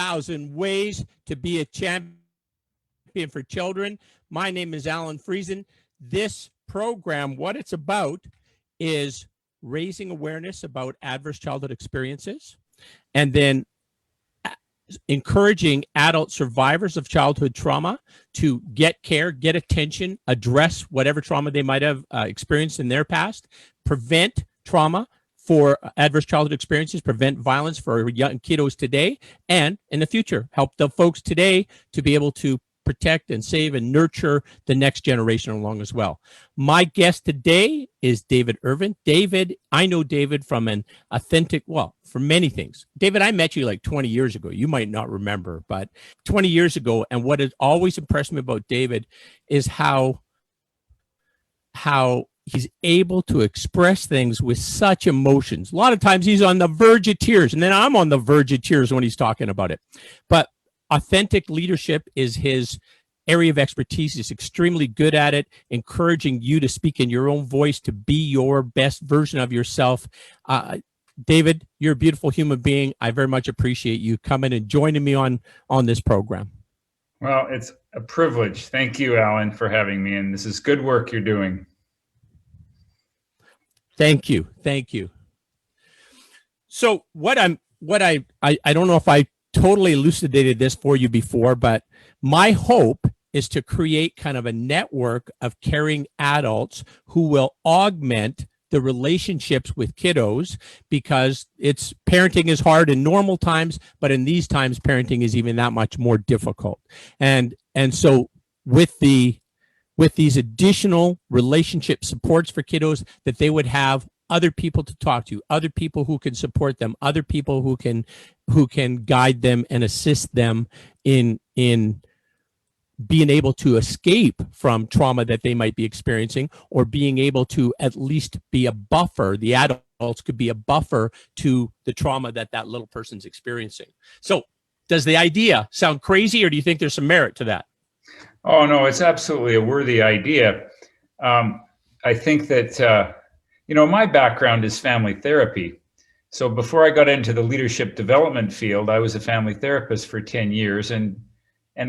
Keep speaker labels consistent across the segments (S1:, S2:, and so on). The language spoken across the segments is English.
S1: 1,000 ways to be a champion for children. My name is Alan Friesen. This program, what it's about is raising awareness about adverse childhood experiences, and then encouraging adult survivors of childhood trauma to get care, get attention, address whatever trauma they might have experienced in their past, prevent trauma for adverse childhood experiences, prevent violence for young kiddos today and in the future, help the folks today to be able to protect and save and nurture the next generation along as well. My guest today is David Irvin. David, I know David from an authentic, well, for many things. David, I met you like 20 years ago. You might not remember, but 20 years ago. And what has always impressed me about David is how he's able to express things with such emotions. A lot of times he's on the verge of tears, and then I'm on the verge of tears when he's talking about it. But authentic leadership is his area of expertise. He's extremely good at it, encouraging you to speak in your own voice, to be your best version of yourself. David, you're a beautiful human being. I very much appreciate you coming and joining me on this program.
S2: Well, it's a privilege. Thank you, Alan, for having me. And this is good work you're doing.
S1: Thank you. Thank you. So I don't know if I totally elucidated this for you before, but my hope is to create kind of a network of caring adults who will augment the relationships with kiddos, because parenting is hard in normal times, but in these times, parenting is even that much more difficult. And so with these additional relationship supports for kiddos, that they would have other people to talk to, other people who can support them, other people who can guide them and assist them in being able to escape from trauma that they might be experiencing, or being able to at least be a buffer. The adults could be a buffer to the trauma that little person's experiencing. So does the idea sound crazy, or do you think there's some merit to that?
S2: Oh, no, it's absolutely a worthy idea. I think that, my background is family therapy. So before I got into the leadership development field, I was a family therapist for 10 years and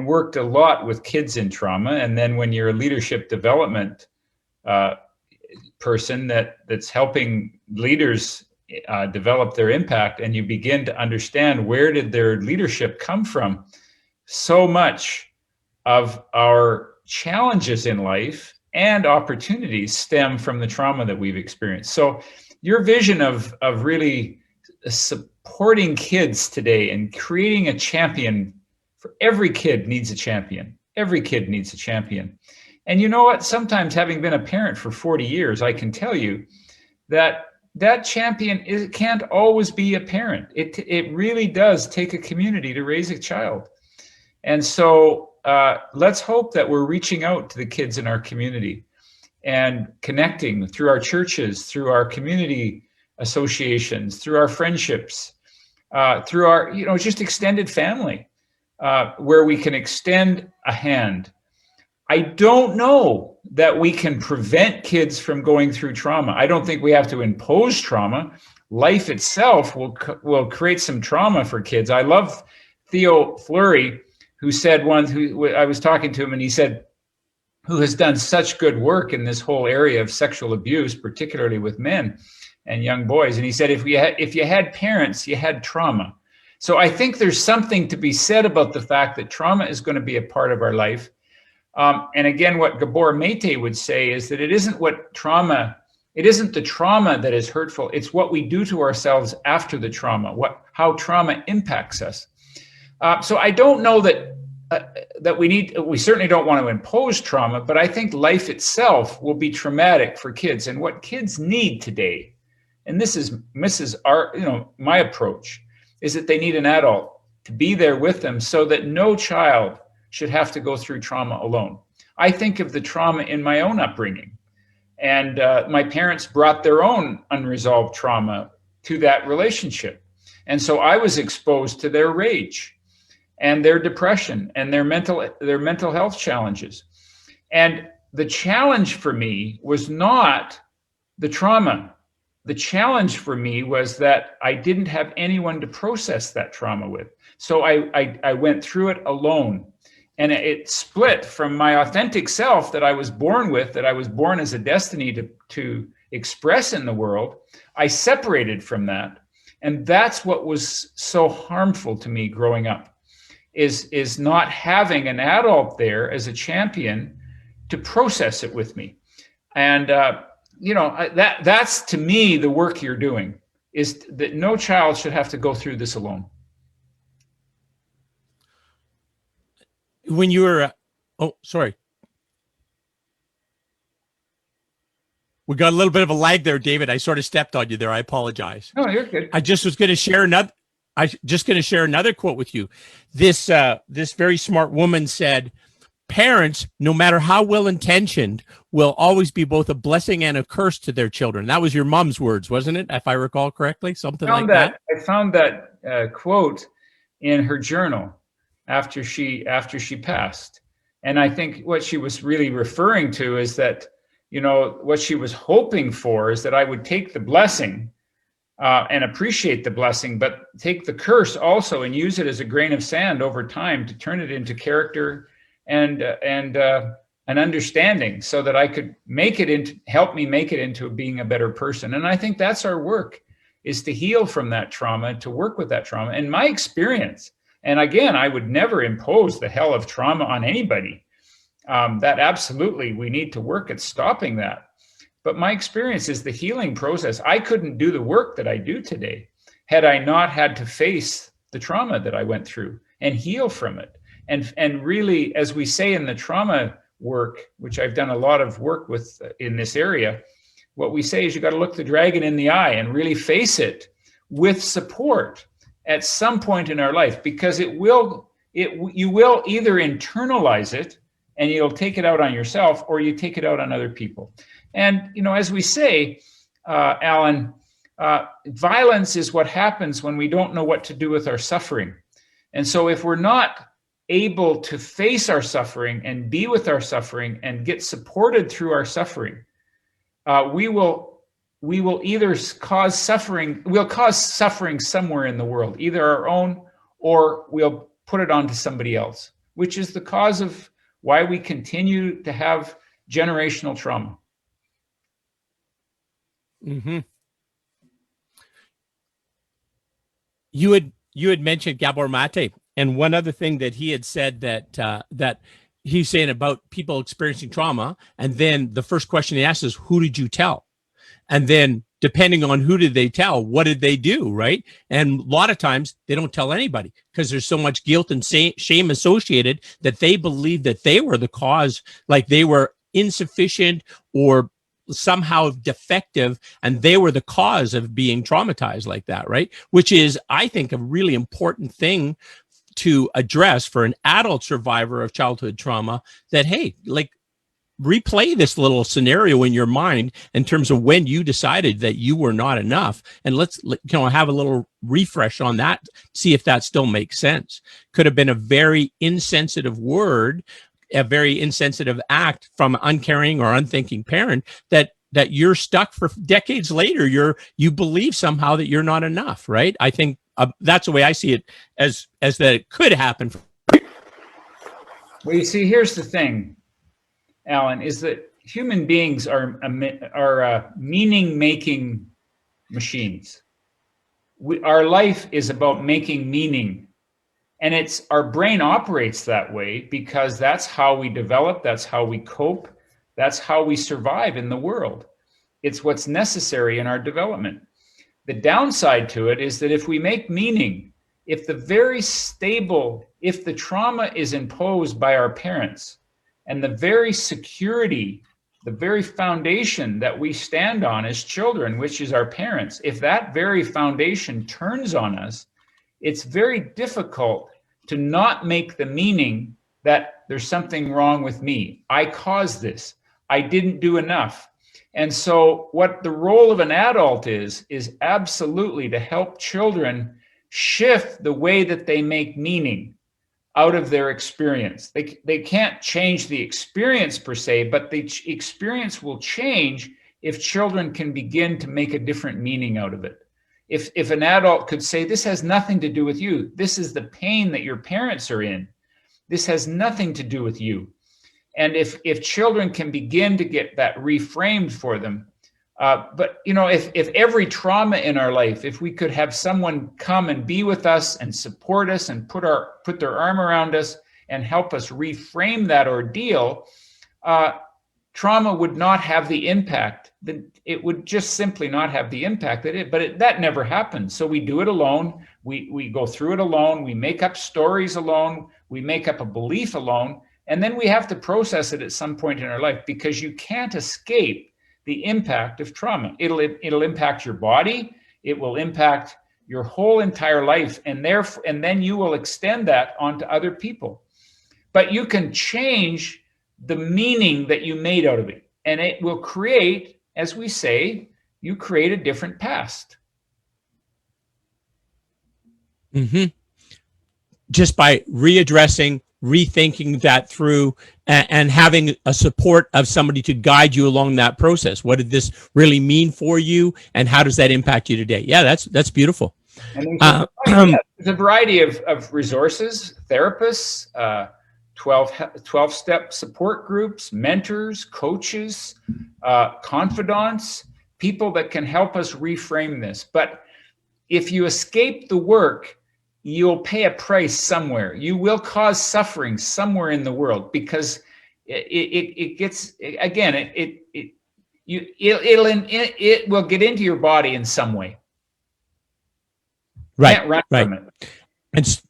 S2: worked a lot with kids in trauma. And then when you're a leadership development person that's helping leaders develop their impact, and you begin to understand where did their leadership come from, so much of our challenges in life and opportunities stem from the trauma that we've experienced. So your vision of really supporting kids today and creating a champion for every kid needs a champion. Every kid needs a champion. And you know what? Sometimes, having been a parent for 40 years, I can tell you that champion can't always be a parent. It really does take a community to raise a child. And so let's hope that we're reaching out to the kids in our community and connecting through our churches, through our community associations, through our friendships, through our, just extended family, where we can extend a hand. I don't know that we can prevent kids from going through trauma. I don't think we have to impose trauma. Life itself will create some trauma for kids. I love Theo Fleury, who said I was talking to him, and he said, who has done such good work in this whole area of sexual abuse, particularly with men and young boys. And he said, if you had parents, you had trauma. So I think there's something to be said about the fact that trauma is going to be a part of our life. And again, what Gabor Mate would say is that it isn't the trauma that is hurtful. It's what we do to ourselves after the trauma, how trauma impacts us. So I don't know that we certainly don't want to impose trauma, but I think life itself will be traumatic for kids. And what kids need today, and this is my approach, is that they need an adult to be there with them so that no child should have to go through trauma alone. I think of the trauma in my own upbringing, and my parents brought their own unresolved trauma to that relationship. And so I was exposed to their rage and their depression and their mental health challenges. And the challenge for me was not the trauma. the challenge for me was that I didn't have anyone to process that trauma with. So I went through it alone. And it split from my authentic self that I was born with, that I was born as a destiny to express in the world. I separated from that. And that's what was so harmful to me growing up, is not having an adult there as a champion to process it with me. And, that's to me, the work you're doing, is that no child should have to go through this alone.
S1: When you were, sorry. We got a little bit of a lag there, David. I sort of stepped on you there. I apologize.
S2: No, you're good.
S1: I just was going to share another quote with you. This very smart woman said, parents, no matter how well-intentioned, will always be both a blessing and a curse to their children. That was your mom's words, wasn't it? If I recall correctly, something like that.
S2: I found that quote in her journal after she passed. And I think what she was really referring to is that, what she was hoping for is that I would take the blessing and appreciate the blessing, but take the curse also and use it as a grain of sand over time to turn it into character and an understanding, so that I could help me make it into being a better person. And I think that's our work, is to heal from that trauma, to work with that trauma. And my experience, and again, I would never impose the hell of trauma on anybody. That absolutely, we need to work at stopping that. But my experience is the healing process. I couldn't do the work that I do today had I not had to face the trauma that I went through and heal from it. And really, as we say in the trauma work, which I've done a lot of work with in this area, what we say is you got to look the dragon in the eye and really face it with support at some point in our life, because you will either internalize it and you'll take it out on yourself, or you take it out on other people. And, as we say, Alan, violence is what happens when we don't know what to do with our suffering. And so if we're not able to face our suffering and be with our suffering and get supported through our suffering, we will either cause suffering somewhere in the world, either our own, or we'll put it onto somebody else, which is the cause of why we continue to have generational trauma.
S1: Mm-hmm. You had mentioned Gabor Mate, and one other thing that he had said that he's saying about people experiencing trauma, and then the first question he asks is, who did you tell? And then depending on who did they tell, what did they do, right? And a lot of times they don't tell anybody because there's so much guilt and shame associated that they believe that they were the cause, like they were insufficient or somehow defective, and they were the cause of being traumatized like that, right? Which is, I think, a really important thing to address for an adult survivor of childhood trauma, that, hey, like, replay this little scenario in your mind in terms of when you decided that you were not enough, and let's have a little refresh on that, see if that still makes sense. Could have been a very insensitive word, a very insensitive act from an uncaring or unthinking parent that you're stuck for decades later. You believe somehow that you're not enough, right? I think that's the way I see it, as that it could happen.
S2: Well, you see, here's the thing, Alan, is that human beings are meaning-making machines. Our life is about making meaning. And our brain operates that way because that's how we develop, that's how we cope, that's how we survive in the world. It's what's necessary in our development. The downside to it is that if we make meaning, if the trauma is imposed by our parents, and the very security, the very foundation that we stand on as children, which is our parents, if that very foundation turns on us, it's very difficult to not make the meaning that there's something wrong with me. I caused this. I didn't do enough. And so what the role of an adult is absolutely to help children shift the way that they make meaning out of their experience. They can't change the experience per se, but the experience will change if children can begin to make a different meaning out of it. If an adult could say, this has nothing to do with you. This is the pain that your parents are in. This has nothing to do with you. And if children can begin to get that reframed for them, but if every trauma in our life, if we could have someone come and be with us and support us and put their arm around us and help us reframe that ordeal, trauma would not have the impact. It would just simply not have the impact that that never happens. So we do it alone. We go through it alone. We make up stories alone. We make up a belief alone. And then we have to process it at some point in our life, because you can't escape the impact of trauma. It'll impact your body. It will impact your whole entire life. And then you will extend that onto other people. But you can change the meaning that you made out of it. And it will create, as we say, you create a different past.
S1: Mm-hmm. Just by readdressing, rethinking that through, and having a support of somebody to guide you along that process. What did this really mean for you, and how does that impact you today? Yeah, that's beautiful.
S2: And there's a variety of resources, therapists, 12-step support groups, mentors, coaches, confidants, people that can help us reframe this. But if you escape the work, you'll pay a price somewhere. You will cause suffering somewhere in the world, because it will get into your body in some way.
S1: Right.
S2: Can't run
S1: right.
S2: from it.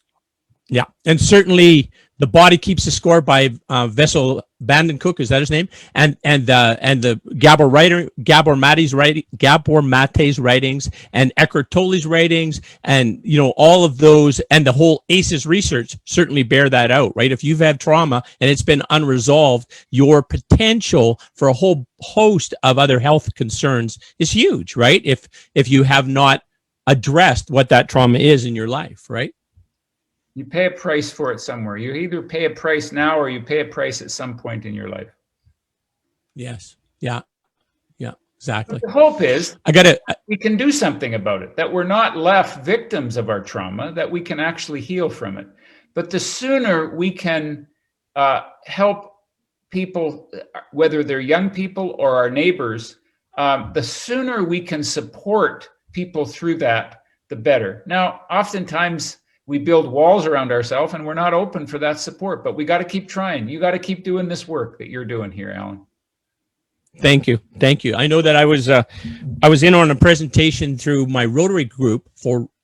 S1: And certainly the body keeps the score by Vessel Bandencook, is that his name? And the Gabor Mate's writings, and Eckhart Tolle's writings, and all of those, and the whole ACEs research certainly bear that out, right? If you've had trauma and it's been unresolved, your potential for a whole host of other health concerns is huge, right? If you have not addressed what that trauma is in your life, right?
S2: You pay a price for it somewhere. You either pay a price now, or you pay a price at some point in your life.
S1: Yes. Yeah. Exactly.
S2: But the hope is we can do something about it, that we're not left victims of our trauma, that we can actually heal from it. But the sooner we can help people, whether they're young people or our neighbors, the sooner we can support people through that, the better. Now, oftentimes we build walls around ourselves and we're not open for that support, but we got to keep trying. You got to keep doing this work that you're doing here, Alan.
S1: Thank you. I know that I was in on a presentation through my Rotary group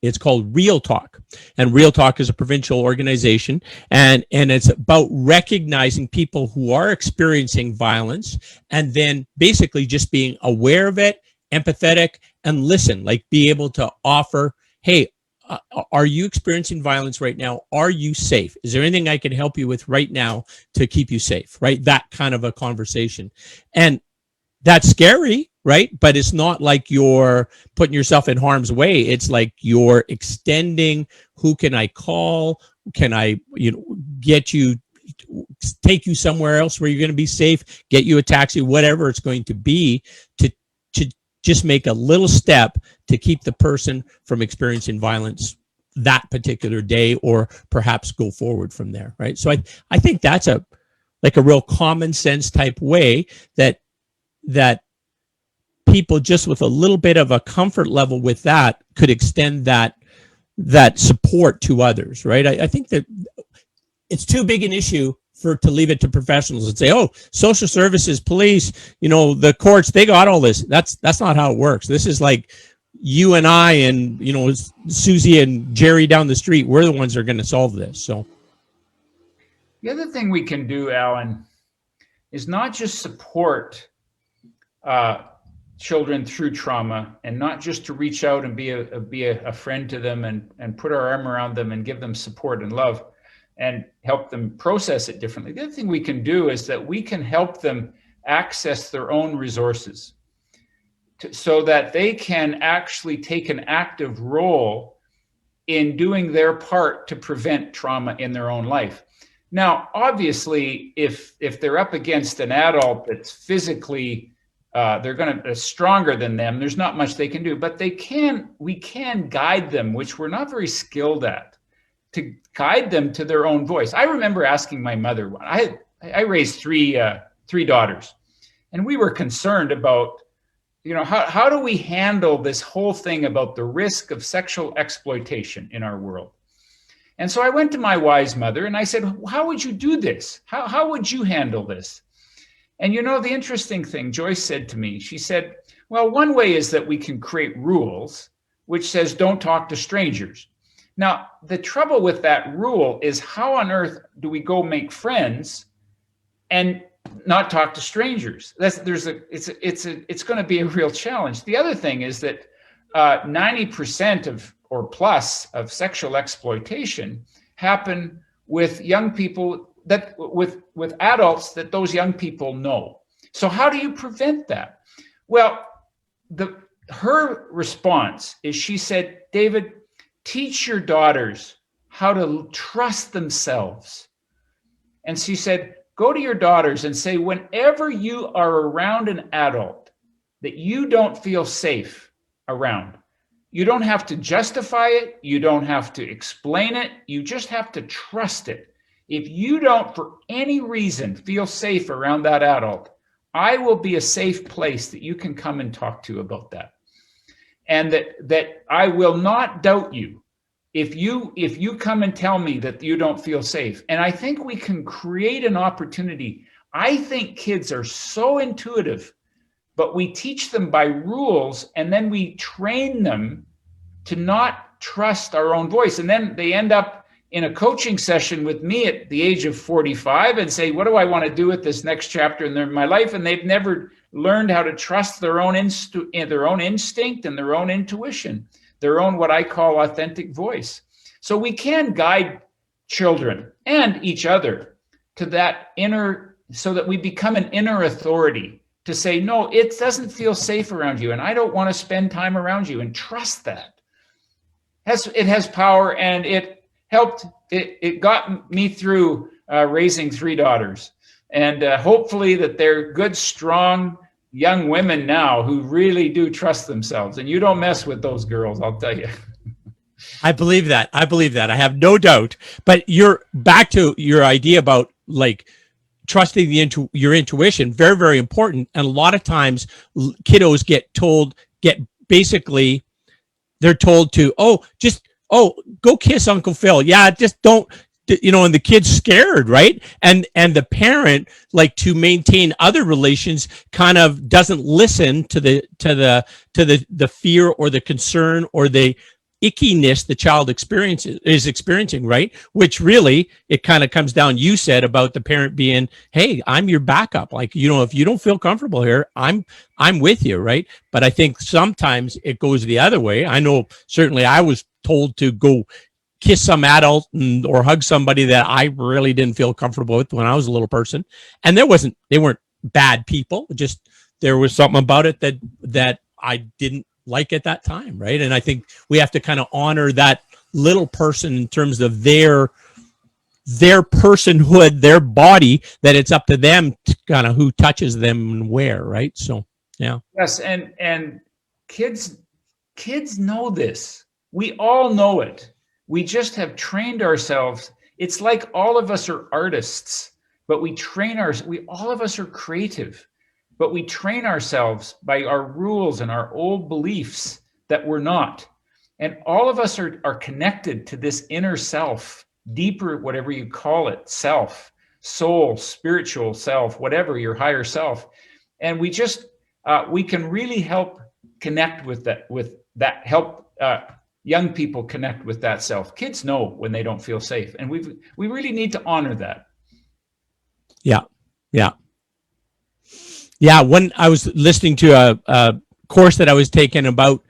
S1: it's called Real Talk, and Real Talk is a provincial organization, and it's about recognizing people who are experiencing violence, and then basically just being aware of it, empathetic, and listen, like be able to offer, hey, are you experiencing violence right now? Are you safe? Is there anything I can help you with right now to keep you safe, right? That kind of a conversation. And that's scary, right? But it's not like you're putting yourself in harm's way. It's like you're extending, who can I call? Can I, get you, take you somewhere else where you're going to be safe, get you a taxi, whatever it's going to be, to just make a little step to keep the person from experiencing violence that particular day, or perhaps go forward from there, right? So I think that's a real common sense type way that people, just with a little bit of a comfort level with that, could extend that support to others, right? I think that it's too big an issue to leave it to professionals and say, oh, social services, police, the courts, they got all this. That's not how it works. This is like you and I and, Susie and Jerry down the street. We're the ones that are going to solve this. So
S2: the other thing we can do, Alan, is not just support children through trauma, and not just to reach out and be a friend to them and put our arm around them and give them support and love and help them process it differently. The other thing we can do is that we can help them access their own resources so that they can actually take an active role in doing their part to prevent trauma in their own life. Now, obviously, if they're up against an adult that's physically they're going to stronger than them. There's not much they can do, but we can guide them, which we're not very skilled at, to guide them to their own voice. I remember asking my mother, I raised three daughters, and we were concerned about, how do we handle this whole thing about the risk of sexual exploitation in our world? And so I went to my wise mother and I said, how would you do this? How would you handle this? And the interesting thing Joyce said to me, she said, well, one way is that we can create rules which says don't talk to strangers. Now, the trouble with that rule is, how on earth do we go make friends and not talk to strangers? It's going to be a real challenge. The other thing is that 90% of or plus of sexual exploitation happen with young people, that with adults that those young people know. So how do you prevent that? Well, her response is, she said, David, teach your daughters how to trust themselves. And she said, go to your daughters and say, whenever you are around an adult that you don't feel safe around, you don't have to justify it. You don't have to explain it. You just have to trust it. If you don't, for any reason, feel safe around that adult, I will be a safe place that you can come and talk to about that. And that I will not doubt you if you come and tell me that you don't feel safe. And I think we can create an opportunity. I think kids are so intuitive, but we teach them by rules, and then we train them to not trust our own voice. And then they end up in a coaching session with me at the age of 45 and say, what do I want to do with this next chapter in my life? And they've never learned how to trust their own instinct and their own intuition, their own, what I call, authentic voice. So we can guide children and each other to that inner, so that we become an inner authority to say, no, it doesn't feel safe around you, and I don't want to spend time around you, and trust that. It has power, and it helped. It got me through raising three daughters, and hopefully that they're good, strong young women now who really do trust themselves. And you don't mess with those girls, I'll tell you.
S1: I believe that. I have no doubt. But you're back to your idea about like trusting your intuition. Very, very important. And a lot of times kiddos they're told to, go kiss Uncle Phil. Yeah, just don't, and the kid's scared, right? And the parent, like, to maintain other relations, kind of doesn't listen to the fear or the concern or the ickiness the child is experiencing, right? Which really, it kind of comes down, you said about the parent being, hey, I'm your backup. Like, if you don't feel comfortable here, I'm with you, right? But I think sometimes it goes the other way. I know certainly I was told to go kiss some adult or hug somebody that I really didn't feel comfortable with when I was a little person. And they weren't bad people. Just there was something about it that I didn't like at that time, right? And I think we have to kind of honor that little person in terms of their personhood, their body, that it's up to them to kind of who touches them and where, right? So, yeah.
S2: Yes, and kids know this. We all know it. We just have trained ourselves. It's like all of us are artists, but all of us are creative. But we train ourselves by our rules and our old beliefs that we're not. And all of us are connected to this inner self, deeper, whatever you call it, self, soul, spiritual self, whatever, your higher self. And we just, we can really help connect with that, help young people connect with that self. Kids know when they don't feel safe. And we really need to honor that.
S1: Yeah. Yeah. Yeah, when I was listening to a course that I was taking about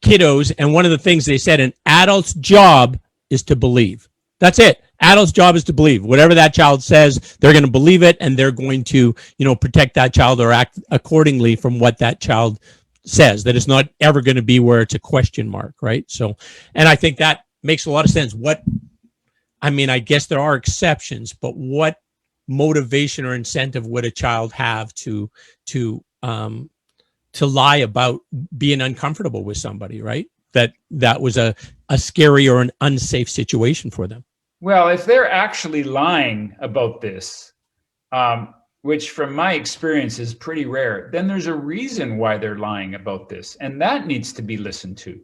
S1: kiddos, and one of the things they said, an adult's job is to believe. That's it. Adult's job is to believe. Whatever that child says, they're going to believe it, and they're going to, protect that child or act accordingly from what that child says. That it's not ever going to be where it's a question mark, right? So, and I think that makes a lot of sense. I guess there are exceptions, but what motivation or incentive would a child have to to lie about being uncomfortable with somebody, right? That was a scary or an unsafe situation for them.
S2: Well, if they're actually lying about this, which from my experience is pretty rare, then there's a reason why they're lying about this, and that needs to be listened to.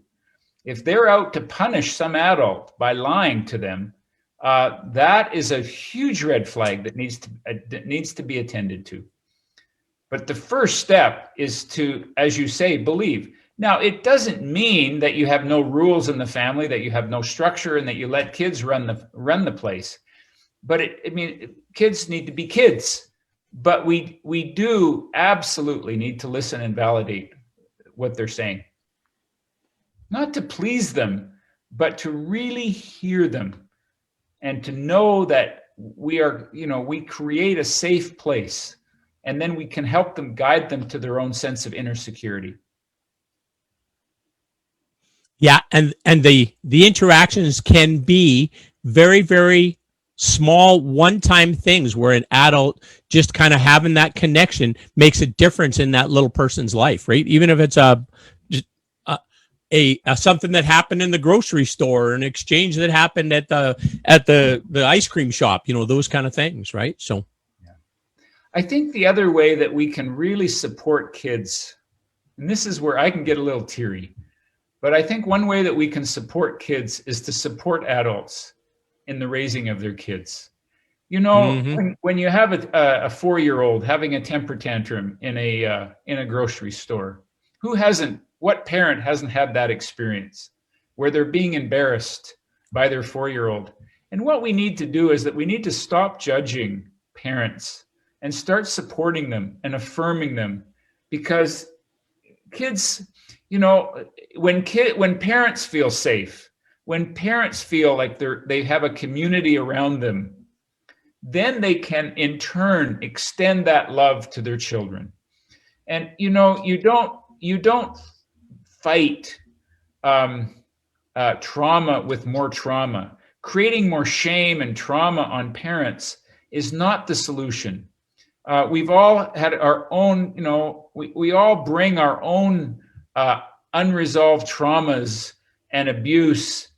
S2: If they're out to punish some adult by lying to them, that is a huge red flag that needs to be attended to. But the first step is to, as you say, believe. Now, it doesn't mean that you have no rules in the family, that you have no structure, and that you let kids run the place. But kids need to be kids. But we do absolutely need to listen and validate what they're saying. Not to please them, but to really hear them and to know that we create a safe place, and then we can help them, guide them to their own sense of inner security.
S1: Yeah, and the interactions can be very, very small one-time things where an adult just kind of having that connection makes a difference in that little person's life, right? Even if it's a something that happened in the grocery store, an exchange that happened at the ice cream shop, those kind of things, right? So
S2: I think the other way that we can really support kids, and this is where I can get a little teary, but I think one way that we can support kids is to support adults in the raising of their kids. When you have a 4-year-old having a temper tantrum in a grocery store, what parent hasn't had that experience where they're being embarrassed by their 4-year-old? And what we need to do is that we need to stop judging parents and start supporting them and affirming them, because kids, when parents feel safe, when parents feel like they have a community around them, then they can in turn extend that love to their children. And you don't fight trauma with more trauma. Creating more shame and trauma on parents is not the solution. We've all had our own, we all bring our own unresolved traumas and abuse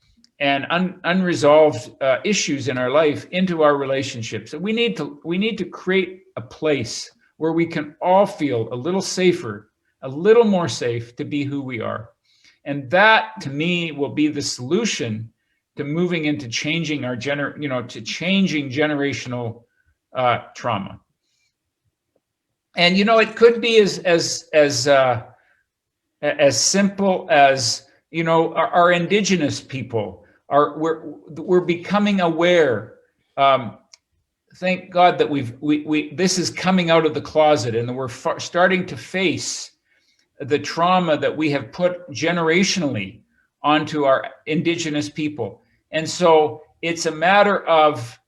S2: and unresolved issues in our life into our relationships. So we need to create a place where we can all feel a little safer, a little more safe to be who we are. And that, to me, will be the solution to moving into changing our changing generational trauma. And it could be as simple as our indigenous people we're becoming aware. Thank God that this is coming out of the closet, and we're starting to face the trauma that we have put generationally onto our indigenous people. And so it's a matter of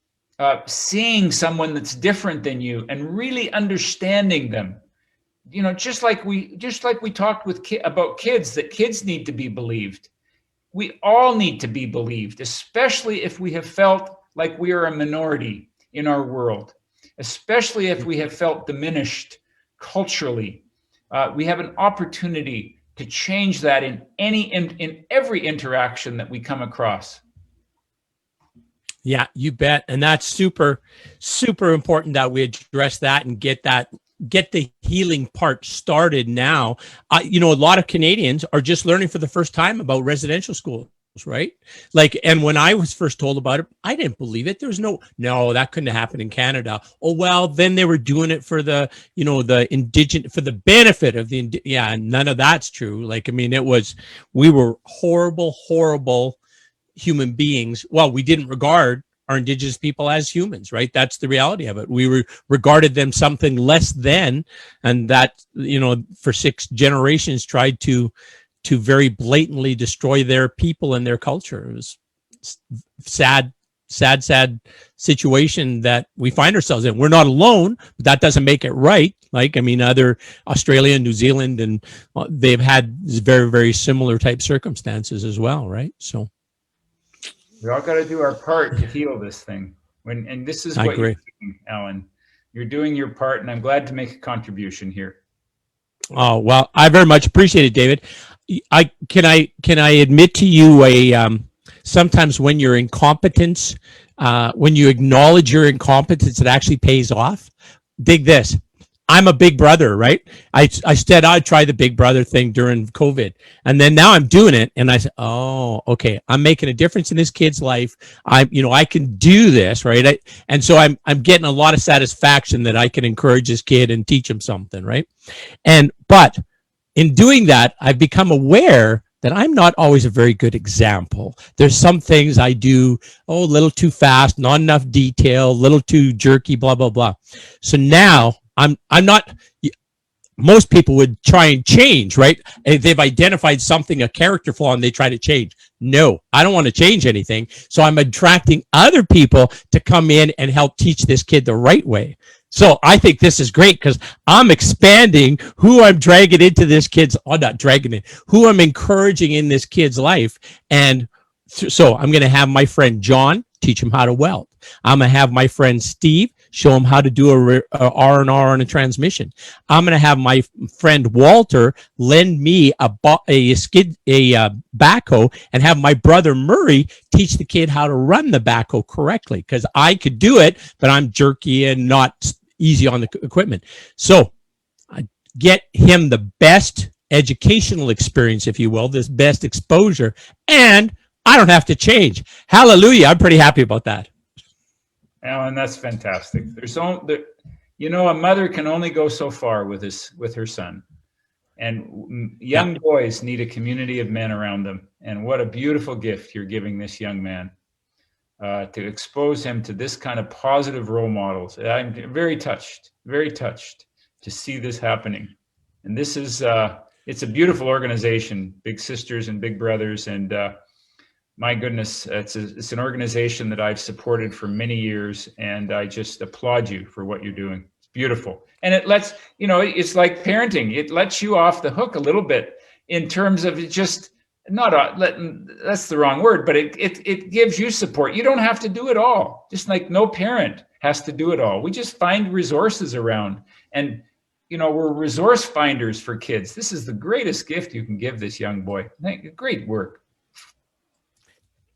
S2: seeing someone that's different than you and really understanding them. Just like we talked about kids, that kids need to be believed. We all need to be believed, especially if we have felt like we are a minority in our world, especially if we have felt diminished culturally. We have an opportunity to change that in every interaction that we come across.
S1: Yeah, you bet. And that's super, super important that we address that and get the healing part started now. A lot of Canadians are just learning for the first time about residential schools, right? And when I was first told about it, I didn't believe it. There's no, that couldn't happen in Canada. Oh, well, then they were doing it for the indigenous, for the benefit of none of that's true. We were horrible, horrible human beings. Well, we didn't regard our indigenous people as humans, right? That's the reality of it. We regarded them something less than, and that, for 6 generations tried to very blatantly destroy their people and their culture. It was sad situation that we find ourselves in. We're not alone, but that doesn't make it right. Other Australia and New Zealand, and they've had very, very similar type circumstances as well, right? So
S2: we all got to do our part to heal this thing. And this is what you're doing, Alan. You're doing your part, and I'm glad to make a contribution here.
S1: Oh, well, I very much appreciate it, David. I admit to you sometimes when you're incompetence, when you acknowledge your incompetence, it actually pays off. Dig this. I'm a big brother, right? I tried the big brother thing during COVID, and then now I'm doing it, and I said, "Oh, okay, I'm making a difference in this kid's life. I can do this, right?" And so I'm getting a lot of satisfaction that I can encourage this kid and teach him something, right? But in doing that, I've become aware that I'm not always a very good example. There's some things I do, a little too fast, not enough detail, a little too jerky, blah, blah, blah. So now I'm not, most people would try and change, right? They've identified something, a character flaw, and they try to change. No, I don't want to change anything. So I'm attracting other people to come in and help teach this kid the right way. So I think this is great because I'm expanding who I'm dragging into this kid's, not dragging in, who I'm encouraging in this kid's life. And so I'm going to have my friend John teach him how to weld. I'm going to have my friend Steve show him how to do a R&R on a transmission. I'm going to have my friend Walter lend me a backhoe and have my brother Murray teach the kid how to run the backhoe correctly because I could do it, but I'm jerky and not easy on the equipment. So I get him the best educational experience, if you will, this best exposure, and I don't have to change. Hallelujah. I'm pretty happy about that.
S2: Alan, that's fantastic. A mother can only go so far with her son, and young boys need a community of men around them. And what a beautiful gift you're giving this young man to expose him to this kind of positive role models. I'm very touched to see this happening. And this is it's a beautiful organization, Big Sisters and Big Brothers, and my goodness, it's an organization that I've supported for many years, and I just applaud you for what you're doing. It's beautiful. And it lets, it's like parenting. It lets you off the hook a little bit in terms of just that's the wrong word, but it gives you support. You don't have to do it all. Just like no parent has to do it all. We just find resources around, and we're resource finders for kids. This is the greatest gift you can give this young boy. Great work.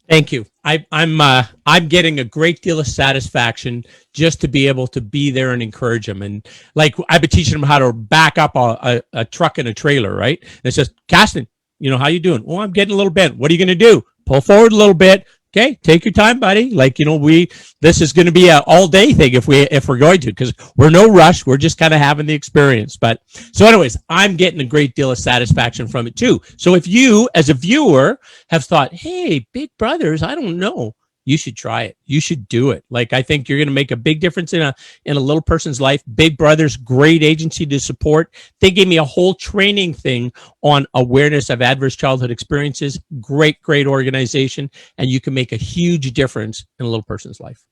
S1: Thank you. I'm getting a great deal of satisfaction just to be able to be there and encourage them. And like I've been teaching them how to back up a truck and a trailer, right? And it's just, Caston, how you doing? Oh, I'm getting a little bent. What are you going to do? Pull forward a little bit. Okay, take your time, buddy. Like, this is going to be an all day thing if we're going to, because we're no rush. We're just kind of having the experience. But so anyways, I'm getting a great deal of satisfaction from it too. So if you, as a viewer, have thought, hey, Big Brothers, I don't know, you should try it. You should do it. Like, I think you're going to make a big difference in a little person's life. Big Brothers, great agency to support. They gave me a whole training thing on awareness of adverse childhood experiences. Great organization. And you can make a huge difference in a little person's life.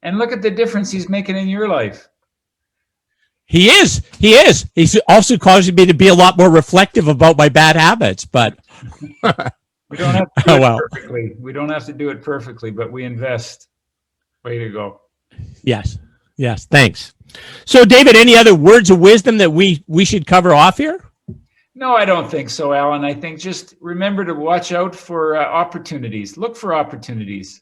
S2: And look at the difference he's making in your life.
S1: He is. He's also causing me to be a lot more reflective about my bad habits, but
S2: we don't have to do it perfectly. We don't have to do it perfectly, but we invest. Way to go.
S1: Yes. Thanks. So, David, any other words of wisdom that we should cover off here?
S2: No, I don't think so, Alan. I think just remember to watch out for opportunities. Look for opportunities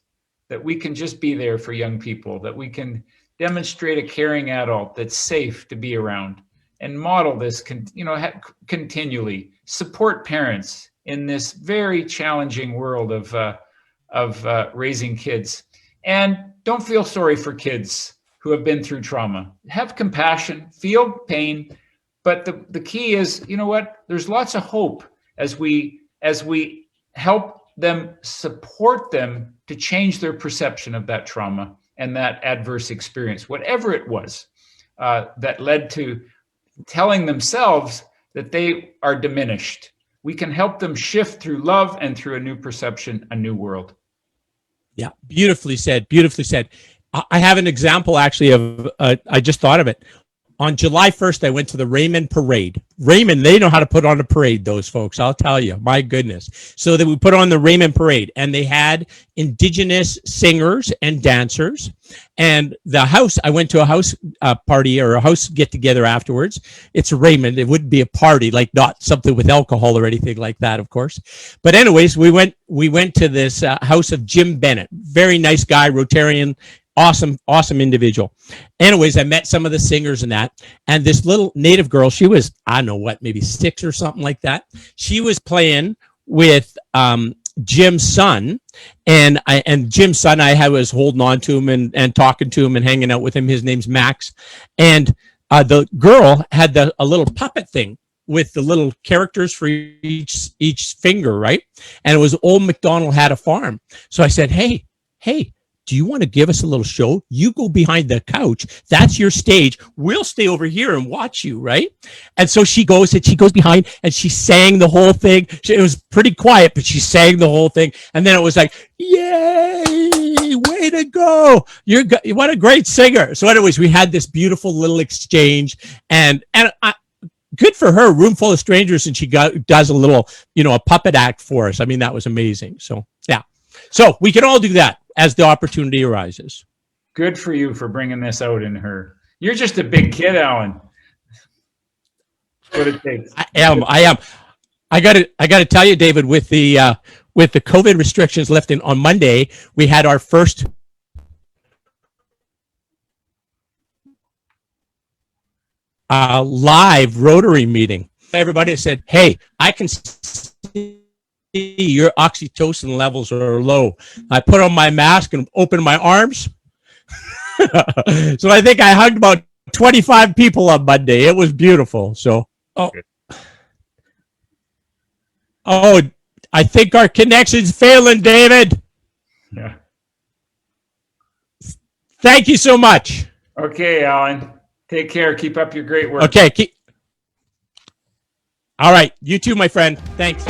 S2: that we can just be there for young people, that we can demonstrate a caring adult that's safe to be around, and model this, continually. Support parents in this very challenging world of raising kids. And don't feel sorry for kids who have been through trauma. Have compassion, feel pain, but the key is, there's lots of hope as we help them, support them to change their perception of that trauma and that adverse experience, whatever it was, that led to telling themselves that they are diminished. We can help them shift through love and through a new perception, a new world.
S1: Yeah, beautifully said. I have an example actually of, I just thought of it. on July 1st, I went to the Raymond Parade. Raymond, they know how to put on a parade, those folks. I'll tell you, my goodness. So that we put on the Raymond Parade, and they had Indigenous singers and dancers. And the house, I went to a house party or a house get together afterwards. It's Raymond. It wouldn't be a party, like not something with alcohol or anything like that, of course. But anyways, we went to this house of Jim Bennett. Very nice guy, Rotarian. Awesome individual. Anyways, I met some of the singers and that, and this little native girl, she was, I don't know what, maybe 6 or something like that. She was playing with Jim's son, and Jim's son, I was holding on to him and talking to him and hanging out with him. His name's Max. And the girl had a little puppet thing with the little characters for each finger, right? And it was Old MacDonald Had a Farm. So I said, hey, do you want to give us a little show? You go behind the couch. That's your stage. We'll stay over here and watch you, right? And so she goes behind and she sang the whole thing. It was pretty quiet, but she sang the whole thing. And then it was like, yay, way to go. What a great singer. So anyways, we had this beautiful little exchange, and good for her, room full of strangers, and she does a little, a puppet act for us. I mean, that was amazing. So yeah. So we can all do that as the opportunity arises.
S2: Good for you for bringing this out in her. You're just a big kid, Alan. What it takes.
S1: I am. I got to tell you, David, with the COVID restrictions lifting on Monday, we had our first live Rotary meeting. Everybody said, "Hey, I can see your oxytocin levels are low." I put on my mask and opened my arms. So I think I hugged about 25 people on Monday. It was beautiful. So, I think our connection's failing, David.
S2: Yeah.
S1: Thank you so much.
S2: Okay, Alan. Take care. Keep up your great work.
S1: Okay. All right. You too, my friend. Thanks.